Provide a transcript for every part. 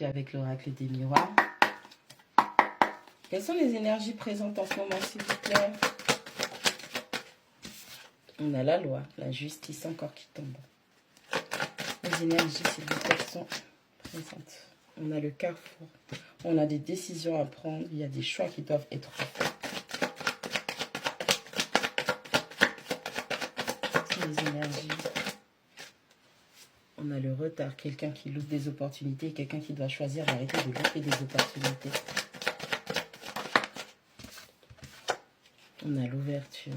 suis avec l'oracle des miroirs. Quelles sont les énergies présentes en ce moment, s'il vous plaît? On a la loi, la justice encore qui tombe. Les énergies, s'il vous plaît, sont présentes. On a le carrefour. On a des décisions à prendre. Il y a des choix qui doivent être faits. Les énergies. On a le retard. Quelqu'un qui loupe des opportunités. Quelqu'un qui doit choisir d'arrêter de louper des opportunités. On a l'ouverture.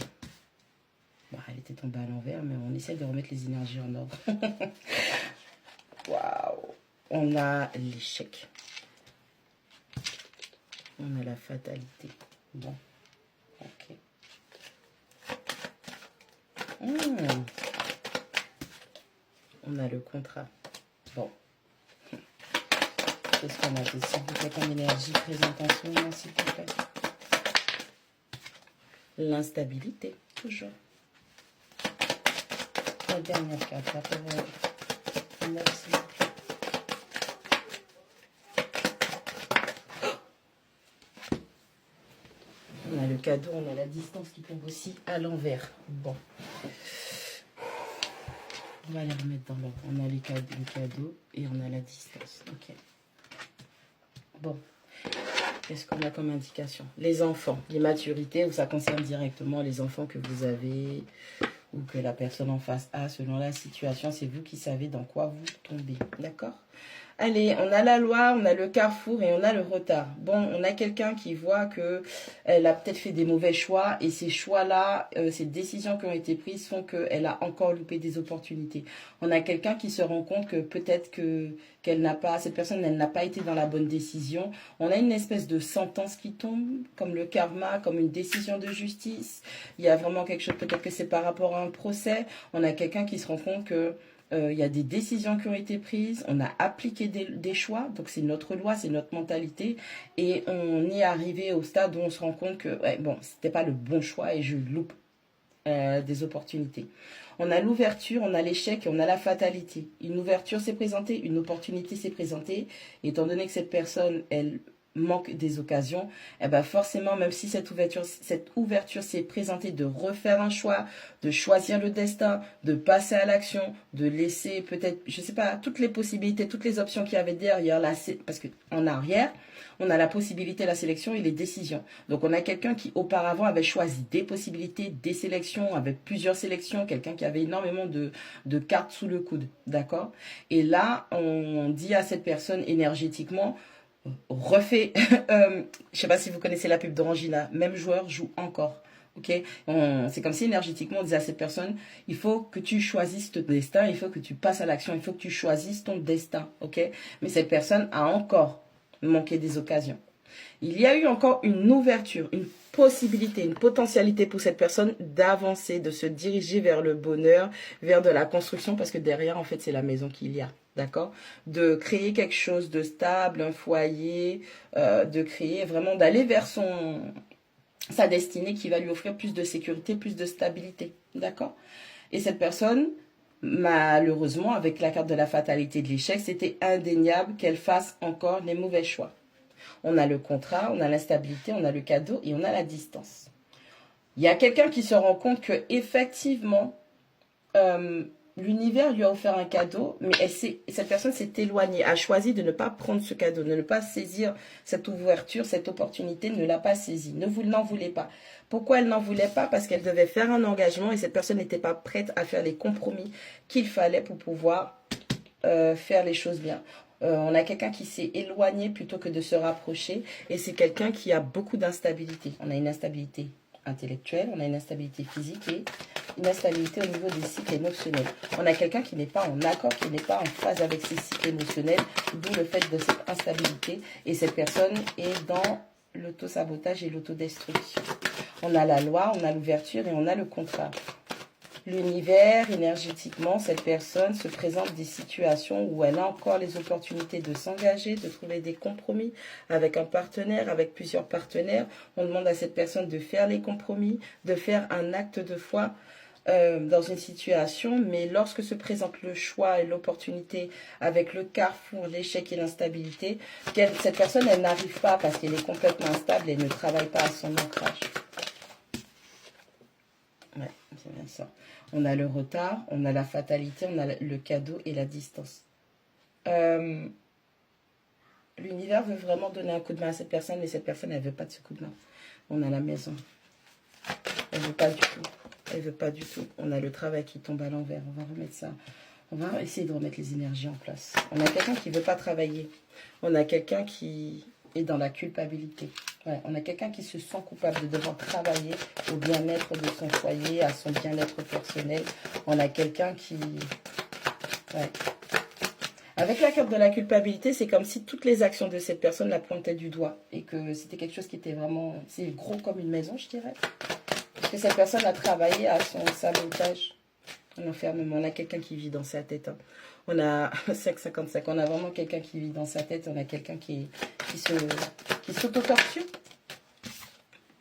Bon, elle était tombée à l'envers, mais on essaie de remettre les énergies en ordre. Waouh! On a l'échec. On a la fatalité. Bon. Ok. On a le contrat. Bon. Qu'est-ce qu'on a de s'il vous plaît comme énergie présente en ce moment, s'il vous plaît? L'instabilité, toujours. La dernière carte, là, pour merci. On a le cadeau, on a la distance qui tombe aussi à l'envers. Bon. On va les remettre dans l'ordre. On a le cadeau et on a la distance. Ok. Bon. Qu'est-ce qu'on a comme indication? Les enfants, l'immaturité, où ça concerne directement les enfants que vous avez ou que la personne en face a selon la situation. C'est vous qui savez dans quoi vous tombez. D'accord? Allez, on a la loi, on a le carrefour et on a le retard. Bon, on a quelqu'un qui voit que elle a peut-être fait des mauvais choix et ces choix-là, ces décisions qui ont été prises font qu'elle a encore loupé des opportunités. On a quelqu'un qui se rend compte que peut-être qu'elle n'a pas, cette personne, elle n'a pas été dans la bonne décision. On a une espèce de sentence qui tombe, comme le karma, comme une décision de justice. Il y a vraiment quelque chose, peut-être que c'est par rapport à un procès. On a quelqu'un qui se rend compte que il y a des décisions qui ont été prises, on a appliqué des choix, donc c'est notre loi, c'est notre mentalité, et on est arrivé au stade où on se rend compte que, ouais, bon, c'était pas le bon choix et je loupe des opportunités. On a l'ouverture, on a l'échec et on a la fatalité. Une ouverture s'est présentée, une opportunité s'est présentée, étant donné que cette personne, elle manque des occasions, eh ben forcément, même si cette ouverture s'est présentée de refaire un choix, de choisir le destin, de passer à l'action, de laisser peut-être, je sais pas, toutes les possibilités, toutes les options qu'il y avait derrière, parce qu'en arrière, on a la possibilité, la sélection et les décisions. Donc on a quelqu'un qui auparavant avait choisi des possibilités, des sélections, avec plusieurs sélections, quelqu'un qui avait énormément de cartes sous le coude, d'accord? Et là, on dit à cette personne énergétiquement, refait, je sais pas si vous connaissez la pub d'Orangina, même joueur joue encore. Ok, c'est comme si énergétiquement on disait à cette personne, il faut que tu choisisses ton destin, il faut que tu passes à l'action, il faut que tu choisisses ton destin. Ok, mais cette personne a encore manqué des occasions. Il y a eu encore une ouverture, une possibilité, une potentialité pour cette personne d'avancer, de se diriger vers le bonheur, vers de la construction, parce que derrière, en fait, c'est la maison qu'il y a. D'accord? De créer quelque chose de stable, un foyer, de créer vraiment, d'aller vers sa destinée qui va lui offrir plus de sécurité, plus de stabilité. D'accord? Et cette personne, malheureusement, avec la carte de la fatalité de l'échec, c'était indéniable qu'elle fasse encore les mauvais choix. On a le contrat, on a l'instabilité, on a le cadeau et on a la distance. Il y a quelqu'un qui se rend compte que effectivement, l'univers lui a offert un cadeau, mais cette personne s'est éloignée, a choisi de ne pas prendre ce cadeau, de ne pas saisir cette ouverture, cette opportunité, ne l'a pas saisie, n'en voulait pas. Pourquoi elle n'en voulait pas? Parce qu'elle devait faire un engagement et cette personne n'était pas prête à faire les compromis qu'il fallait pour pouvoir faire les choses bien. On a quelqu'un qui s'est éloigné plutôt que de se rapprocher et c'est quelqu'un qui a beaucoup d'instabilité. On a une instabilité intellectuelle, on a une instabilité physique et une instabilité au niveau des cycles émotionnels. On a quelqu'un qui n'est pas en accord, qui n'est pas en phase avec ses cycles émotionnels, d'où le fait de cette instabilité. Et cette personne est dans l'autosabotage et l'autodestruction. On a la loi, on a l'ouverture et on a le contrat. L'univers, énergétiquement, cette personne se présente des situations où elle a encore les opportunités de s'engager, de trouver des compromis avec un partenaire, avec plusieurs partenaires. On demande à cette personne de faire les compromis, de faire un acte de foi, dans une situation, mais lorsque se présente le choix et l'opportunité avec le carrefour, l'échec et l'instabilité, cette personne, elle n'arrive pas parce qu'elle est complètement instable et ne travaille pas à son ancrage. Ouais, c'est bien ça. On a le retard, on a la fatalité, on a le cadeau et la distance. L'univers veut vraiment donner un coup de main à cette personne, mais cette personne, elle ne veut pas de ce coup de main. On a la maison. Elle ne veut pas du tout. Elle veut pas du tout. On a le travail qui tombe à l'envers. On va remettre ça. On va essayer de remettre les énergies en place. On a quelqu'un qui ne veut pas travailler. On a quelqu'un qui est dans la culpabilité. Ouais, on a quelqu'un qui se sent coupable de devoir travailler au bien-être de son foyer, à son bien-être personnel. On a quelqu'un qui... Ouais. Avec la carte de la culpabilité, c'est comme si toutes les actions de cette personne la pointaient du doigt. Et que c'était quelque chose qui était vraiment... C'est gros comme une maison, je dirais. Parce que cette personne a travaillé à son sabotage, l'enfermement. On a quelqu'un qui vit dans sa tête. Hein. On a 5,55. On a vraiment quelqu'un qui vit dans sa tête. On a quelqu'un qui s'auto-torture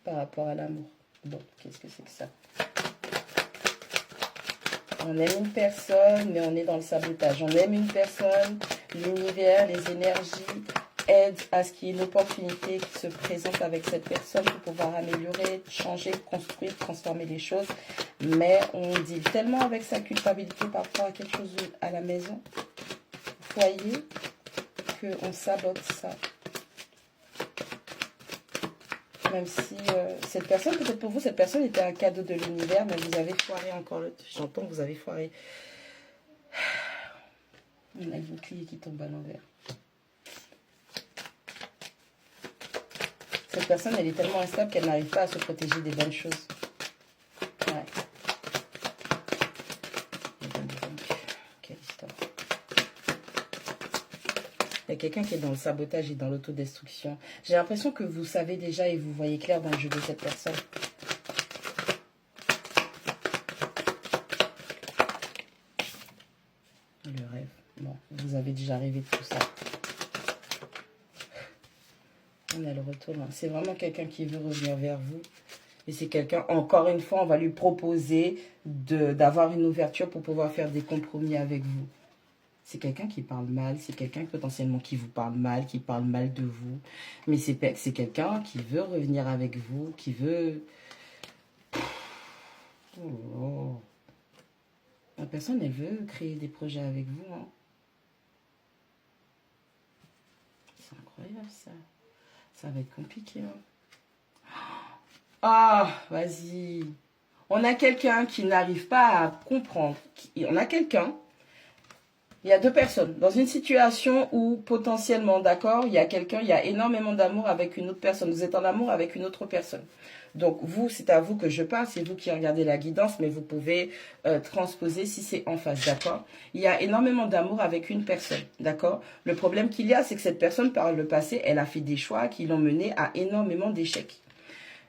par rapport à l'amour. Bon, qu'est-ce que c'est que ça? On aime une personne, mais on est dans le sabotage. On aime une personne, l'univers, les énergies aident à ce qu'il y ait une opportunité qui se présente avec cette personne pour pouvoir améliorer, changer, construire, transformer les choses. Mais on deal tellement avec sa culpabilité par rapport à quelque chose à la maison, au foyer, qu'on sabote ça. Même si cette personne, peut-être pour vous, cette personne était un cadeau de l'univers, mais vous avez foiré encore le... J'entends que vous avez foiré. On a le bouclier qui tombe à l'envers. Cette personne, elle est tellement instable qu'elle n'arrive pas à se protéger des bonnes choses. Ouais. Quelle histoire. Il y a quelqu'un qui est dans le sabotage et dans l'autodestruction. J'ai l'impression que vous savez déjà et vous voyez clair dans le jeu de cette personne. Le rêve. Bon, vous avez déjà rêvé de tout ça. On a le retour. C'est vraiment quelqu'un qui veut revenir vers vous. Et c'est quelqu'un, encore une fois, on va lui proposer d'avoir une ouverture pour pouvoir faire des compromis avec vous. C'est quelqu'un qui parle mal, c'est quelqu'un potentiellement qui vous parle mal, qui parle mal de vous. Mais c'est quelqu'un qui veut revenir avec vous, qui veut... Oh. La personne, elle veut créer des projets avec vous. Hein. C'est incroyable, ça. Ça va être compliqué. Hein. Ah, vas-y. On a quelqu'un qui n'arrive pas à comprendre. On a quelqu'un... Il y a deux personnes dans une situation où potentiellement, d'accord, il y a quelqu'un, il y a énormément d'amour avec une autre personne. Vous êtes en amour avec une autre personne. Donc vous, c'est à vous que je parle, c'est vous qui regardez la guidance, mais vous pouvez transposer si c'est en face, d'accord. Il y a énormément d'amour avec une personne, d'accord. Le problème qu'il y a, c'est que cette personne, par le passé, elle a fait des choix qui l'ont mené à énormément d'échecs.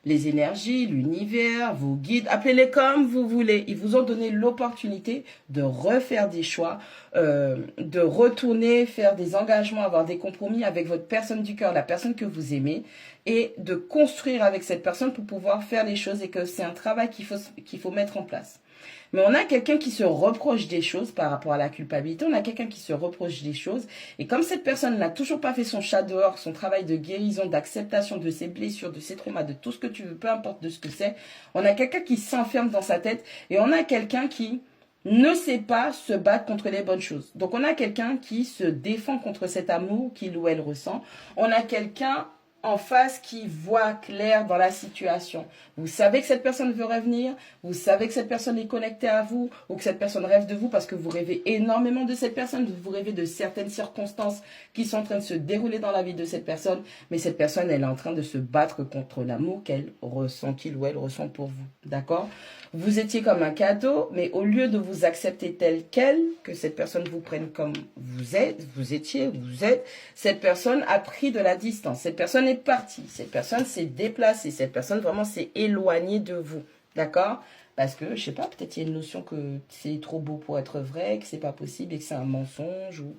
Les énergies, l'univers, vos guides, appelez-les comme vous voulez. Ils vous ont donné l'opportunité de refaire des choix, de retourner, faire des engagements, avoir des compromis avec votre personne du cœur, la personne que vous aimez, et de construire avec cette personne pour pouvoir faire les choses et que c'est un travail qu'il faut mettre en place. Mais on a quelqu'un qui se reproche des choses par rapport à la culpabilité. On a quelqu'un qui se reproche des choses. Et comme cette personne n'a toujours pas fait son chat dehors, son travail de guérison, d'acceptation de ses blessures, de ses traumas, de tout ce que tu veux, peu importe de ce que c'est, on a quelqu'un qui s'enferme dans sa tête. Et on a quelqu'un qui ne sait pas se battre contre les bonnes choses. Donc on a quelqu'un qui se défend contre cet amour qu'il ou elle ressent. On a quelqu'un en face qui voit clair dans la situation. Vous savez que cette personne veut revenir, vous savez que cette personne est connectée à vous, ou que cette personne rêve de vous parce que vous rêvez énormément de cette personne, vous rêvez de certaines circonstances qui sont en train de se dérouler dans la vie de cette personne, mais cette personne, elle est en train de se battre contre l'amour qu'elle ressent, qu'il ou elle ressent pour vous. D'accord ? Vous étiez comme un cadeau, mais au lieu de vous accepter tel quel, que cette personne vous prenne comme vous êtes, vous êtes, cette personne a pris de la distance. Cette personne est partie. Cette personne s'est déplacée. Cette personne vraiment s'est éloignée de vous. D'accord ? Parce que, je sais pas, peut-être il y a une notion que c'est trop beau pour être vrai, que c'est pas possible et que c'est un mensonge ou...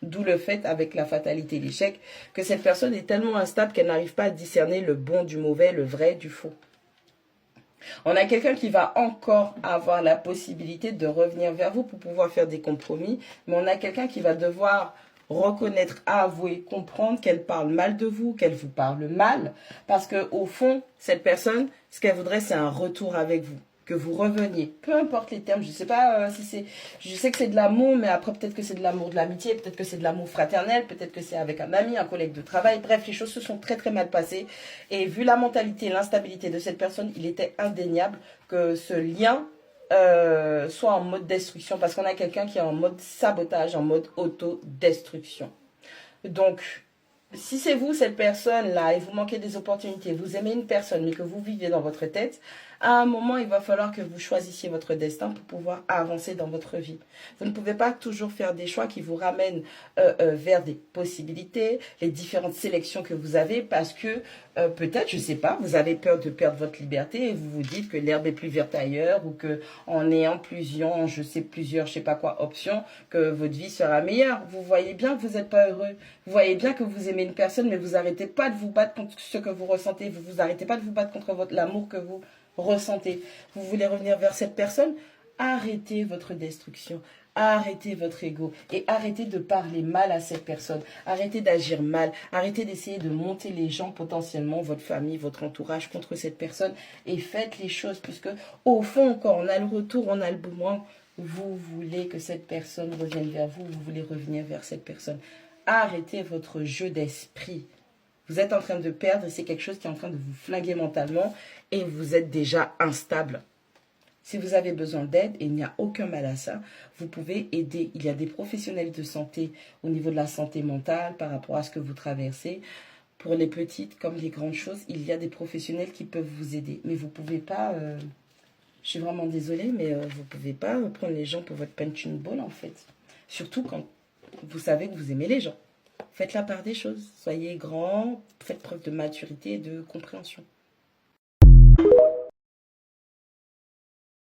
D'où le fait, avec la fatalité et l'échec, que cette personne est tellement instable qu'elle n'arrive pas à discerner le bon du mauvais, le vrai du faux. On a quelqu'un qui va encore avoir la possibilité de revenir vers vous pour pouvoir faire des compromis. Mais on a quelqu'un qui va devoir reconnaître, avouer, comprendre qu'elle parle mal de vous, qu'elle vous parle mal. Parce qu'au fond, cette personne, ce qu'elle voudrait, c'est un retour avec vous. Que vous reveniez, peu importe les termes, je sais pas si c'est, je sais que c'est de l'amour, mais après peut-être que c'est de l'amour de l'amitié, peut-être que c'est de l'amour fraternel, peut-être que c'est avec un ami, un collègue de travail, bref, les choses se sont très très mal passées, et vu la mentalité, l'instabilité de cette personne, il était indéniable que ce lien soit en mode destruction, parce qu'on a quelqu'un qui est en mode sabotage, en mode autodestruction. Donc, si c'est vous, cette personne-là, et vous manquez des opportunités, vous aimez une personne, mais que vous vivez dans votre tête, à un moment, il va falloir que vous choisissiez votre destin pour pouvoir avancer dans votre vie. Vous ne pouvez pas toujours faire des choix qui vous ramènent vers des possibilités, les différentes sélections que vous avez, parce que peut-être, je ne sais pas, vous avez peur de perdre votre liberté et vous vous dites que l'herbe est plus verte ailleurs ou que en ayant plusieurs, je sais pas quoi, options, que votre vie sera meilleure. Vous voyez bien que vous n'êtes pas heureux. Vous voyez bien que vous aimez une personne, mais vous n'arrêtez pas de vous battre contre ce que vous ressentez. Vous n'arrêtez pas de vous battre contre l'amour que vous ressentez. Vous voulez revenir vers cette personne? Arrêtez votre destruction. Arrêtez votre ego et arrêtez de parler mal à cette personne. Arrêtez d'agir mal. Arrêtez d'essayer de monter les gens, potentiellement votre famille, votre entourage contre cette personne et faites les choses puisque au fond, quand on a le retour, on a le boomerang. Vous voulez que cette personne revienne vers vous. Vous voulez revenir vers cette personne. Arrêtez votre jeu d'esprit. Vous êtes en train de perdre et c'est quelque chose qui est en train de vous flinguer mentalement et vous êtes déjà instable. Si vous avez besoin d'aide, et il n'y a aucun mal à ça, vous pouvez aider. Il y a des professionnels de santé au niveau de la santé mentale par rapport à ce que vous traversez. Pour les petites comme les grandes choses, il y a des professionnels qui peuvent vous aider. Mais vous ne pouvez pas, je suis vraiment désolée, mais vous ne pouvez pas prendre les gens pour votre punching ball en fait. Surtout quand vous savez que vous aimez les gens. Faites la part des choses. Soyez grand, faites preuve de maturité et de compréhension.